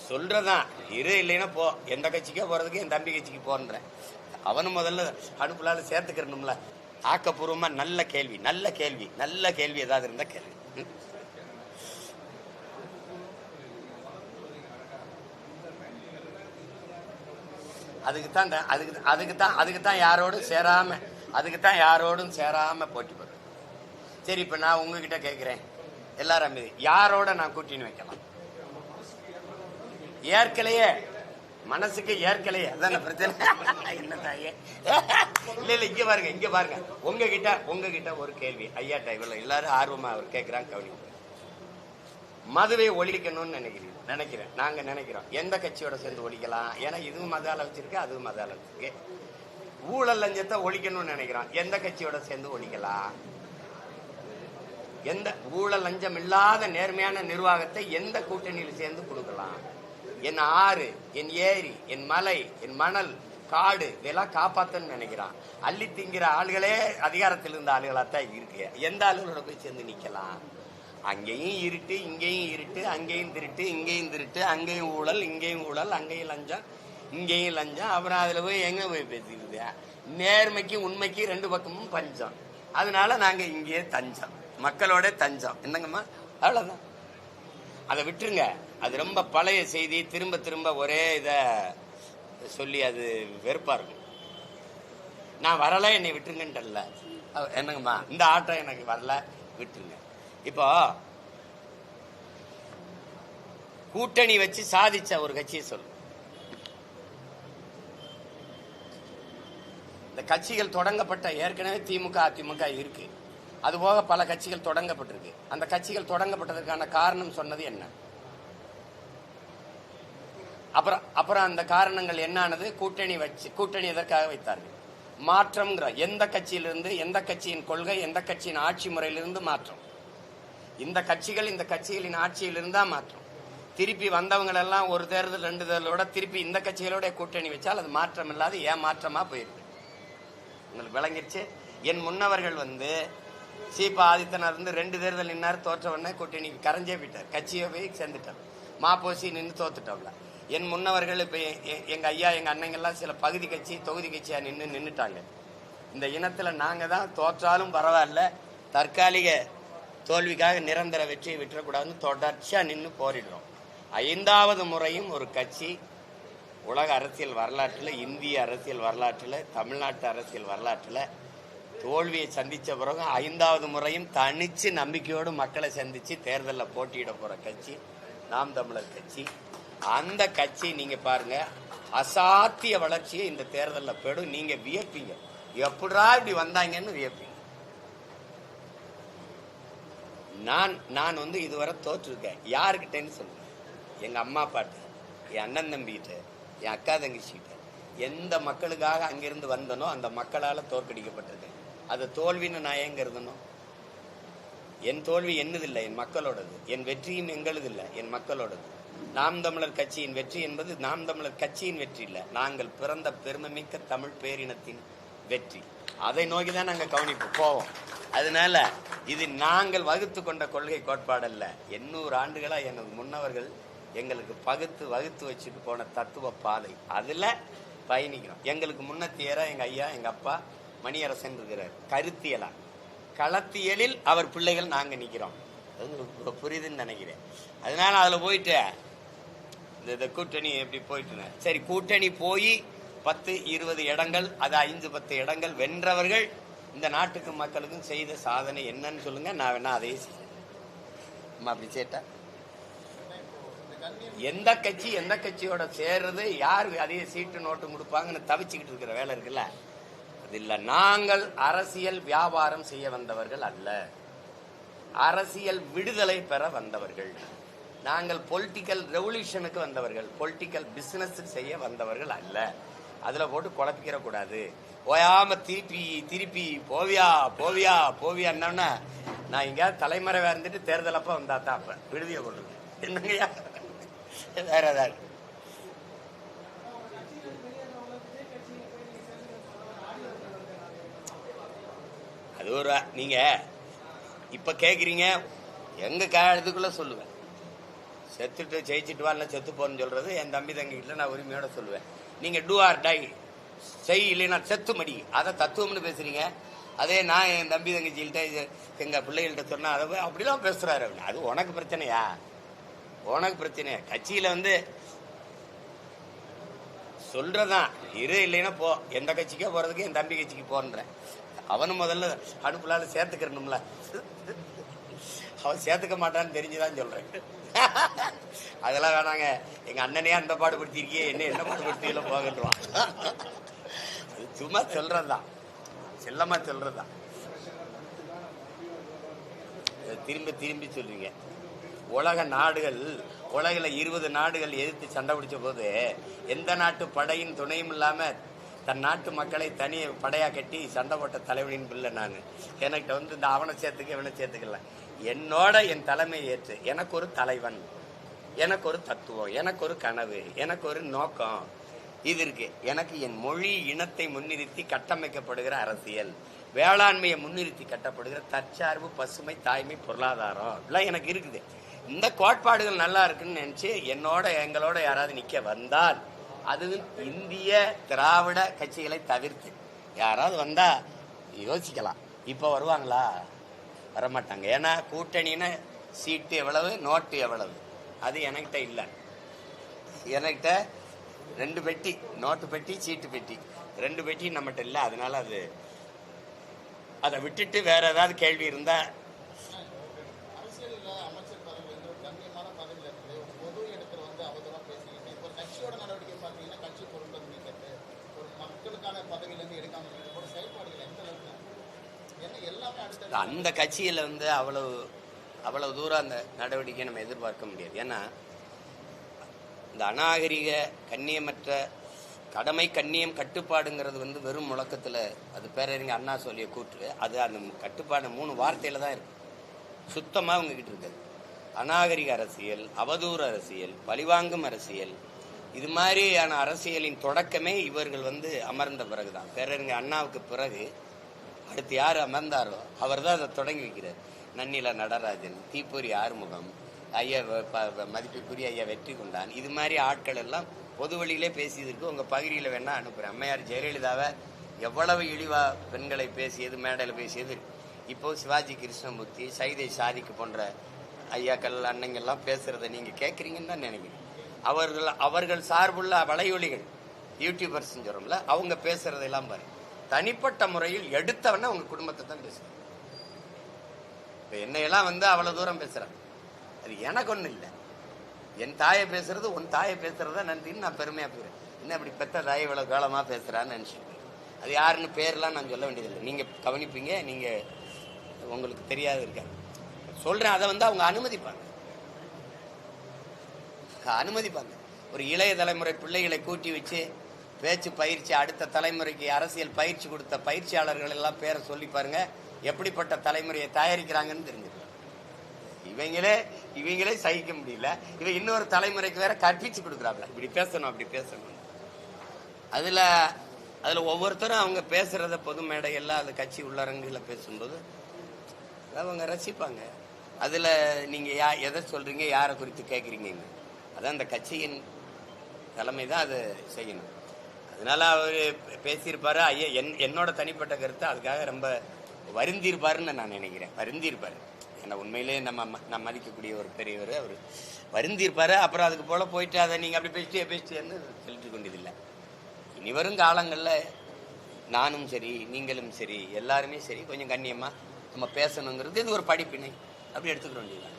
சொல்றதான் இரு, இல்லைன்னா போ. எந்த கட்சிக்கோ போறதுக்கு என் தம்பி கட்சிக்கு போன்றேன். அவனும் முதல்ல அடுப்புலால சேர்த்துக்கிறணும்ல. ஆக்கப்பூர்வமா நல்ல கேள்வி, நல்ல கேள்வி, நல்ல கேள்வி ஏதாவது இருந்தா கேள்வி. அதுக்குத்தான் யாரோடும் சேராம போட்டி போடுறேன். சரி, இப்ப நான் உங்ககிட்ட கேட்கிறேன், எல்லாரும் மீது யாரோட நான் கூட்டின்னு வைக்கலாம்? ஏற்கலையே மனசுக்கு ஏற்கலையே அதான பிரச்சனை. என்ன தாயே? இல்ல இங்க பாருங்க உங்ககிட்ட ஒரு கேள்வி ஐயா. டைவர்ல எல்லாரும் ஆர்வமா அவர் கேட்கிறாங்க, கவனிங்க. மதுவை ஒழிக்கணும்னு நினைக்கிறேன். நாங்க நினைக்கிறோம் எந்த கட்சியோட சேர்ந்து ஒழிக்கலாம்? ஏன்னா இதுவும் மதால வச்சிருக்கு, அதுவும் மதால வச்சிருக்கு. ஊழல் லஞ்சத்தை ஒழிக்கணும்னு நினைக்கிறோம். எந்த கட்சியோட சேர்ந்து ஒழிக்கலாம்? எந்த ஊழல் லஞ்சம் இல்லாத நேர்மையான நிர்வாகத்தை எந்த கூட்டணியில் சேர்ந்து கொடுக்கலாம்? என் ஆறு, என் ஏரி, என் மலை, என் மணல், காடு இதெல்லாம் காப்பாத்தன்னு நினைக்கிறான். அள்ளி திங்கிற ஆளுகளே அதிகாரத்தில் இருந்த ஆளுகளாத்தான் இருக்கு. எந்த ஆளுகளோட போய் சேர்ந்து நிக்கலாம்? அங்கேயும் இருட்டு, இங்கேயும் இருட்டு, அங்கேயும் திருட்டு, இங்கேயும் திருட்டு, அங்கேயும் ஊழல், இங்கேயும் ஊழல், அங்கேயும் லஞ்சம், இங்கேயும் லஞ்சம். அப்புறம் அதுல போய் எங்க போய் பேசிக்கிறது? நேர்மைக்கு உண்மைக்கு ரெண்டு பக்கமும் பஞ்சம். அதனால நாங்க இங்கேயே தஞ்சம், மக்களோட தஞ்சம். என்னங்கம்மா? அவ்வளவுதான். அதை விட்டுருங்க. அது ரொம்ப பழைய செய்தி. திரும்ப திரும்ப ஒரே இத சொல்லி அது வெறுப்பா இருக்கும். நான் வரல, என்னை விட்டுருங்கன்றல. என்னங்கம்மா, இந்த ஆட்டம் எனக்கு வரல, விட்டுருங்க. இப்போ கூட்டணி வச்சு சாதிச்ச ஒரு கட்சியை சொல்லு. இந்த கட்சிகள் தொடங்கப்பட்ட ஏற்கனவே திமுக அதிமுக இருக்கு. அதுபோக பல கட்சிகள் தொடங்கப்பட்டிருக்கு. அந்த கட்சிகள் தொடங்கப்பட்டதற்கான காரணம் சொன்னது என்ன? அப்புறம் அந்த காரணங்கள் என்னானது? கூட்டணி எதற்காக வைத்தார்கள்? மாற்றம்ங்கிற எந்த கட்சியிலிருந்து, எந்த கட்சியின் கொள்கை, எந்த கட்சியின் ஆட்சி முறையிலிருந்து மாற்றம். இந்த கட்சிகளின் ஆட்சியில் இருந்தா மாற்றம். திருப்பி வந்தவங்களெல்லாம் ஒரு தேர்தல் ரெண்டு தேர்தலோட திருப்பி இந்த கட்சிகளோட கூட்டணி வச்சால் அது மாற்றம் இல்லாத ஏமாற்றமா போயிருக்கு. உங்களுக்கு விளங்கிருச்சு? என் முன்னவர்கள் சீபா ஆதித்தனார் ரெண்டு தேர்தல் நின்னார், தோற்றவொடனே கூட்டணி கரைஞ்சே போயிட்டார், கட்சியை போய் சேர்ந்துட்டார். மாப்போசி நின்று தோத்துட்டோம்ல. என் முன்னவர்கள் இப்ப எங்க ஐயா எங்க அண்ணங்கள்லாம் சில பகுதி கட்சி தொகுதி கட்சியா நின்றுட்டாங்க. இந்த இனத்துல நாங்க தான் தோற்றாலும் பரவாயில்ல, தற்காலிக தோல்விக்காக நிரந்தர வெற்றியை விட்டுறக்கூடாதுன்னு தொடர்ச்சியா நின்று போரிடுறோம். 5வது முறையும் ஒரு கட்சி உலக அரசியல் வரலாற்றில், இந்திய அரசியல் வரலாற்றில், தமிழ்நாட்டு அரசியல் வரலாற்றில் தோல்வியை சந்திச்ச பிறகு 5வது முறையும் தனிச்சு நம்பிக்கையோடு மக்களை சந்திச்சு தேர்தலில் போட்டியிட போற கட்சி நாம் தமிழர் கட்சி. அந்த கட்சி நீங்க பாருங்க, அசாத்திய வளர்ச்சியை இந்த தேர்தலில் பெறும். நீங்க வியப்பீங்க, எப்படா இப்படி வந்தாங்கன்னு வியப்பீங்க. நான் இதுவரை தோற்றுருக்கேன். யாருக்கிட்டேன்னு சொல்லுங்க? எங்க அம்மா அப்பாட்ட, என் அண்ணன் தம்பிகிட்ட, என் அக்கா தங்கச்சிக்கிட்ட. எந்த மக்களுக்காக அங்கிருந்து வந்தனோ அந்த மக்களால் தோற்கடிக்கப்பட்டிருக்கேன். அது தோல்வின்னு நான் ஏங்க இருந்தனும்? என் தோல்வி என்னதில்லை, என் மக்களோடது. என் வெற்றியும் எங்களது இல்லை, என் மக்களோடது. நாம் தமிழர் கட்சியின் வெற்றி என்பது நாம் தமிழர் கட்சியின் வெற்றி இல்லை, நாங்கள் பிறந்த பெருமைமிக்க தமிழ் பேரினத்தின் வெற்றி. அதை நோக்கிதான் நாங்கள் கவனிப்பு போவோம். அதனால இது நாங்கள் வகுத்து கொண்ட கொள்கை கோட்பாடு அல்ல. 800 ஆண்டுகளா எனது முன்னவர்கள் எங்களுக்கு வகுத்து வச்சுட்டு போன தத்துவ பாதை, அதுல பயணிக்கிறோம். எங்களுக்கு முன்னத்தியரா எங்க ஐயா எங்க அப்பா மணியரசன் இருக்கிறார். கருத்தியலா களத்தியலில் அவர் பிள்ளைகள் நாங்க நிக்கிறோம். புரியுதுன்னு நினைக்கிறேன். அதனால அதுல போயிட்டு இந்த கூட்டணி எப்படி போயிட்டு, சரி கூட்டணி போய் 10-20 இடங்கள், அது 5-10 இடங்கள் வென்றவர்கள் இந்த நாட்டுக்கும் மக்களுக்கும் செய்த சாதனை என்னன்னு சொல்லுங்க. நான் வேணா அதையே செய்யறேன். அப்படி சேட்டா எந்த கட்சியோட சேர்றது, யாரு அதே சீட்டு நோட்டு கொடுப்பாங்கன்னு தவிச்சுக்கிட்டு இருக்கிற வேலை இருக்குல்ல, அது இல்ல. நாங்கள் அரசியல் வியாபாரம் செய்ய வந்தவர்கள் அல்ல, அரசியல் விடுதலை பெற வந்தவர்கள். நாங்கள் பொலிட்டிக்கல் ரெவல்யூஷனுக்கு வந்தவர்கள், பொலிட்டிக்கல் பிசினஸ் செய்ய வந்தவர்கள் அல்ல. அதுல போட்டு குழப்பிக்கிற கூடாது. ஓயாம திருப்பி போவியா என்னன்னா, நான் இங்க தலைமறைவா இருந்துட்டு தேர்தல் அப்ப வந்தா தான் அப்ப விடுதியை கொண்டு என்னங்கய்யா வேற ஏதாவது. அது ஒரு நீங்க இப்ப கேக்குறீங்க, எங்க இதுக்குள்ள சொல்லுவேன். செத்துட்டு ஜெயிச்சுட்டு வரல செத்து போன்னு சொல்றது என் தம்பி தங்கிட்ட நான் உரிமையோட சொல்லுவேன். நீங்க டூ ஆர் டை செய், இல்லைன்னா செத்து மடி, அதை தத்துவம்னு பேசுறீங்க. அதே நான் என் தம்பி தங்கச்சிகிட்ட எங்க பிள்ளைகள்கிட்ட சொன்னா அதை அப்படிலாம் பேசுறாரு. அது உனக்கு பிரச்சனையா? உனக்கு பிரச்சனையா? கட்சியில சொல்றதான் இரு, இல்லைன்னா போ. எந்த கட்சிக்கோ போறதுக்கு என் தம்பி கட்சிக்கு போன்றேன். அவனும் முதல்ல அனுப்புலால சேர்த்துக்கிறணும்ல. அவன் சேர்த்துக்க மாட்டான்னு தெரிஞ்சுதான் சொல்றேன். அதெல்லாம் வேணாங்க, எங்க அண்ணனே அந்த பாடுபடுத்திருக்கே, என்ன பாடுபடுத்தியில போகன்றான். அது சும்மா சொல்றதுதான், செல்லமா சொல்றதுதான். திரும்பி திரும்பி சொல்றீங்க. உலக நாடுகள், உலகில் 20 நாடுகள் எதிர்த்து சண்டை பிடிச்ச போது எந்த நாட்டு படையின் துணையும் இல்லாம தன் நாட்டு மக்களை தனி படையா கட்டி சண்டை போட்ட தலைவனின் பிள்ளை நான். என்கிட்ட இந்த அவனை சேர்த்துக்க இவனை சேர்த்துக்கல. என்னோட என் தலைமை ஏற்று எனக்கு ஒரு தலைவன், எனக்கு ஒரு தத்துவம், எனக்கு ஒரு கனவு, எனக்கு ஒரு நோக்கம் இது இருக்கு. எனக்கு என் மொழி இனத்தை முன்னிறுத்தி கட்டமைக்கப்படுகிற அரசியல், வேளாண்மையை முன்னிறுத்தி கட்டப்படுகிற தற்சார்பு, பசுமை, தாய்மை, பொருளாதாரம் எல்லாம் எனக்கு இருக்குது. இந்த கோட்பாடுகள் நல்லா இருக்குன்னு நினைச்சு எங்களோட யாராவது நிக்க வந்தால், அதுவும் இந்திய திராவிட கட்சிகளை தவிர்த்து யாராவது வந்தா யோசிக்கலாம். இப்ப வருவாங்களா? வரமாட்டாங்க. ஏன்னா கூட்டணின்னு சீட்டு எவ்வளவு, நோட்டு எவ்வளவு, அது என்கிட்ட இல்லை. என்கிட்ட 2 பெட்டி, நோட்டு பெட்டி, சீட்டு பெட்டி, 2 பெட்டி நம்மகிட்ட இல்லை. அதனால அதை விட்டுட்டு வேற ஏதாவது கேள்வி இருந்தா. அந்த கட்சியில அவ்வளவு தூரம் அந்த நடவடிக்கை நம்ம எதிர்பார்க்க முடியாது. ஏன்னா இந்த அநாகரிக, கண்ணியமற்ற, கடமை கண்ணியம் கட்டுப்பாடுங்கிறது வெறும் முழக்கத்துல, அது பேரறிஞர் அண்ணா சொல்லிய கூற்று. அது அந்த கட்டுப்பாடு 3 வார்த்தையில தான் இருக்கு. சுத்தமா உங்ககிட்ட இருக்கு. அநாகரிக அரசியல், அவதூறு அரசியல், பழிவாங்கும் அரசியல், இது மாதிரியான அரசியலின் தொடக்கமே இவர்கள் அமர்ந்த பிறகுதான். பேரறிஞர் அண்ணாவுக்கு பிறகு அடுத்து யார் அமர்ந்தாரோ அவர் தான் அதை தொடங்கி வைக்கிறார். நன்னில நடராஜன், தீப்பொறி ஆறுமுகம், ஐயா மதிப்புக்குரிய ஐயா வெற்றி கொண்டான், இது மாதிரி ஆட்கள் எல்லாம் பொது வழியிலே பேசியதற்கு உங்க பகுதியில் வேணா அனுப்புறேன். அம்மையார் ஜெயலலிதாவை எவ்வளவு இழிவா பெண்களை பேசியது, மேடையில் பேசியது. இப்போ சிவாஜி கிருஷ்ணமூர்த்தி, சைதை சாதிக்கு போன்ற ஐயாக்கள், அண்ணங்கள்லாம் பேசுறதை நீங்க கேட்குறீங்கன்னு தான் நினைக்கிறேன். அவர்கள் சார்புள்ள வலையொலிகள், யூடியூபர்ஸ் சொல்றோம்ல, அவங்க பேசுறதெல்லாம் பாரு. தனிப்பட்ட முறையில் எடுத்தவன உங்க குடும்பத்தை தான் பேசுறேன். இப்ப என்னையெல்லாம் அவ்வளவு தூரம் பேசுறாங்க. அது எனக்கு ஒண்ணு இல்லை. என் தாயை பேசுறது, உன் தாயை பேசுறதா நன்றின்னு நான் பெருமையா போகிறேன். என்ன அப்படி பெத்த தாயை இவ்வளவு காலமா பேசுறான்னு நினைச்சிட்டு, அது யாருன்னு பேர்லாம் நான் சொல்ல வேண்டியதில்லை. நீங்க கவனிப்பீங்க, நீங்க உங்களுக்கு தெரியாது இருக்க சொல்றேன். அதை அவங்க அனுமதிப்பாங்க. ஒரு இளைய தலைமுறை பிள்ளைகளை கூட்டி வச்சு பேச்சு பயிற்சி, அடுத்த தலைமுறைக்கு அரசியல் பயிற்சி கொடுத்த பயிற்சியாளர்கள் எல்லாம் பேரை சொல்லி பாருங்க, எப்படிப்பட்ட தலைமுறையை தயாரிக்கிறாங்கன்னு தெரிஞ்சிருக்கும். இவங்களே சகிக்க முடியல, இவ இன்னொரு தலைமுறைக்கு வேற கற்பிச்சு கொடுக்குறாங்க. இப்படி பேசணும், அப்படி பேசணும். அதுல ஒவ்வொருத்தரும் அவங்க பேசுறத பொது மேடையெல்லாம் அது கட்சி உள்ளரங்குல பேசும்போது அவங்க ரசிப்பாங்க. அதுல நீங்க எதை சொல்றீங்க, யாரை குறித்து கேட்குறீங்க, அதான் அந்த கட்சியின் தலைமை தான் அது செய்யணும். அதனால அவர் பேசியிருப்பாரு. ஐயா என்னோட தனிப்பட்ட கருத்து அதுக்காக ரொம்ப வருந்திருப்பாருன்னு நான் நினைக்கிறேன். வருந்திருப்பாரு. ஏன்னா உண்மையிலே நம்ம மதிக்கக்கூடிய ஒரு பெரியவர், அவர் வருந்திருப்பாரு. அப்புறம் அதுக்கு போல போயிட்டு அதை நீங்க அப்படி பேசிட்டேன்னு சொல்லிட்டு கொண்டதில்லை. இனி வரும் காலங்கள்ல நானும் சரி, நீங்களும் சரி, எல்லாருமே சரி, கொஞ்சம் கண்ணியமா நம்ம பேசணுங்கிறது இது ஒரு படிப்பினை, அப்படி எடுத்துக்க வேண்டியது.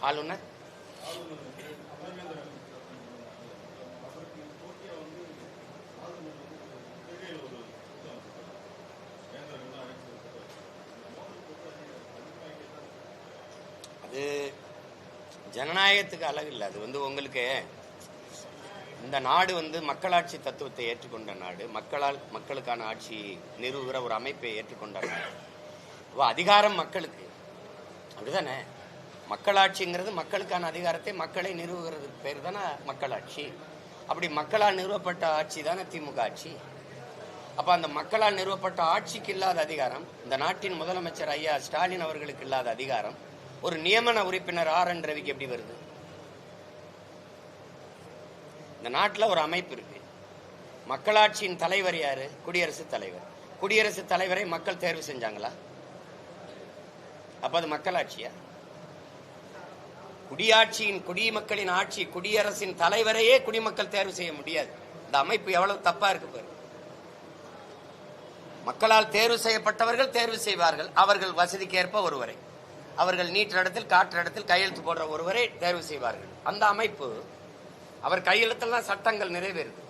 ஆளுநர் அது ஜனநாயகத்துக்கு அழகு இல்லை. அது உங்களுக்கு இந்த நாடு மக்களாட்சி தத்துவத்தை ஏற்றுக்கொண்ட நாடு, மக்களுக்கான ஆட்சி நிறுவுகிற ஒரு அமைப்பை ஏற்றுக்கொண்ட நாடு. அதிகாரம் மக்களுக்கு, அப்படிதானே? மக்களாட்சிங்கிறது மக்களுக்கான அதிகாரத்தை மக்களை நிறுவுகிறதுக்கு பேர் தானே மக்களாட்சி. அப்படி மக்களால் நிறுவப்பட்ட ஆட்சி தானே திமுக ஆட்சி. அப்ப அந்த மக்களால் நிறுவப்பட்ட ஆட்சிக்கு இல்லாத அதிகாரம், இந்த நாட்டின் முதலமைச்சர் ஐயா ஸ்டாலின் அவர்களுக்கு இல்லாத அதிகாரம் ஒரு நியமன உறுப்பினர் RN ரவிக்கு எப்படி வருது? இந்த நாட்டில் ஒரு அமைப்பு இருக்கு. மக்களாட்சியின் தலைவர் யாரு? குடியரசுத் தலைவர். குடியரசுத் தலைவரை மக்கள் தேர்வு செஞ்சாங்களா? அப்ப அது மக்களாட்சியா? குடியாட்சியின் குடிமக்களின் ஆட்சி, குடியரசின் தலைவரையே குடிமக்கள் தேர்வு செய்ய முடியாது. இந்த அமைப்பு எவ்வளவு தப்பா இருக்கு பாரு. மக்களால் தேர்வு செய்யப்பட்டவர்கள் தேர்வு செய்வார்கள். அவர்கள் வசதிக்கேற்ப ஒருவரை, அவர்கள் நீற்ற இடத்தில் காற்று இடத்தில் கையெழுத்து போடுற ஒருவரை தேர்வு செய்வார்கள். அந்த அமைப்பு அவர் கையெழுத்தில் தான் சட்டங்கள் நிறைவேறுது.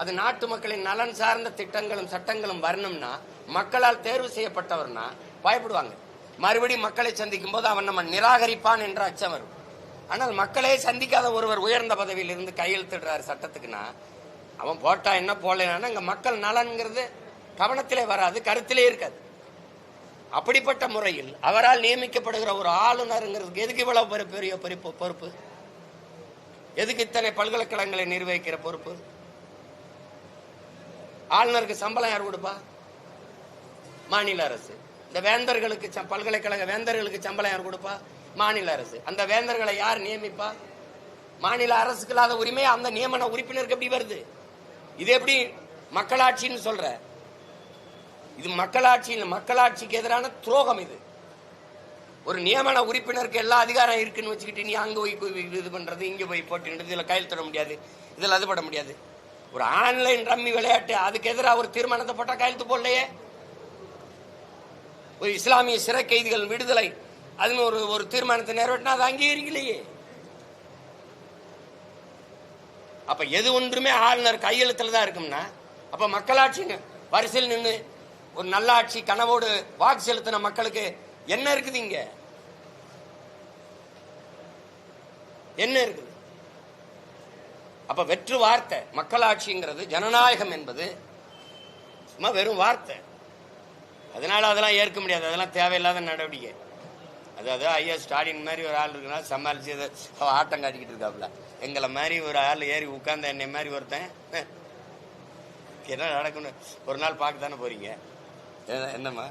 அது நாட்டு மக்களின் நலன் சார்ந்த திட்டங்களும் சட்டங்களும் வரணும்னா மக்களால் தேர்வு செய்யப்பட்டவர்னா பயப்படுவாங்க. மறுபடியும் மக்களை சந்திக்கும் போது அவன் நம்ம நிராகரிப்பான் என்ற அச்சம் வரும். ஆனால் மக்களே சந்திக்காத ஒருவர் உயர்ந்த பதவியில் இருந்து கையெழுத்திடுறாரு சட்டத்துக்குன்னா அவன் போட்டா என்ன போடலன்னா இங்க மக்கள் நலன்கிறது கவனத்திலே வராது, கருத்திலே இருக்காது. அப்படிப்பட்ட முறையில் அவரால் நியமிக்கப்படுகிற ஒரு ஆளுநருங்கிறதுக்கு எதுக்கு இவ்வளவு பெரிய பொறுப்பு? எதுக்கு இத்தனை பல்கலைக்கழகங்களை நிர்வகிக்கிற பொறுப்பு? ஆளுநருக்கு சம்பளம் யார் கொடுப்பா? மாநில அரசு. இந்த வேந்தர்களுக்கு பல்கலைக்கழக வேந்தர்களுக்கு சம்பளம் யார் கொடுப்பா? மாநில அரசு. அந்த வேந்தர்களை யார் நியமிப்பா? மாநில அரசுக்கு இல்லாத உரிமை அந்த நியமன உறுப்பினருக்கு எப்படி வருது? இது எப்படி மக்களாட்சின்னு சொல்ற? இது மக்களாட்சிக்கு எதிரான துரோகம். இது ஒரு நியமன உறுப்பினருக்கு எல்லா அதிகாரம் இருக்குன்னு வச்சுக்கிட்டு நீ அங்க போய் இது பண்றது, இங்க போய் போட்டு இதுல கையெழுத்திட முடியாது, இதுல அதுபட முடியாது. ஒரு ஆன்லைன் ரம்மி விளையாட்டு, அதுக்கு எதிராக ஒரு தீர்மானத்தை போட்டா கையெழுத்து போடலையே. ஒரு இஸ்லாமிய சிறை கைதிகள் விடுதலை அதுன்னு ஒரு தீர்மானத்தை நிறைவேற்றினா அது அங்கீகரிக்கலையே. அப்ப எது ஒன்றுமே ஆளுநர் கையெழுத்துல தான் இருக்கும்னா அப்ப மக்களாட்சி வரிசையில் நின்று ஒரு நல்லாட்சி கனவோடு வாக்கு செலுத்தின மக்களுக்கு என்ன இருக்குது? இங்க என்ன இருக்குது? அப்ப வெற்று வார்த்தை. மக்களாட்சிங்கிறது, ஜனநாயகம் என்பது சும்மா வெறும் வார்த்தை. அதனால அதெல்லாம் ஏற்க முடியாது, அதெல்லாம் தேவையில்லாத நடவடிக்கை. அதாவது ஐயா ஸ்டாலின் மாதிரி ஒரு ஆள் இருக்குன்னா சமாளிச்சு ஆட்டம் காட்டிக்கிட்டு இருக்காப்புல. எங்களை மாதிரி ஒரு ஆள் ஏறி உட்கார்ந்த என்னை மாதிரி ஒருத்தன் என்ன நடக்கும்னு ஒரு நாள் பார்க்க தானே போறீங்க. என்னம்மா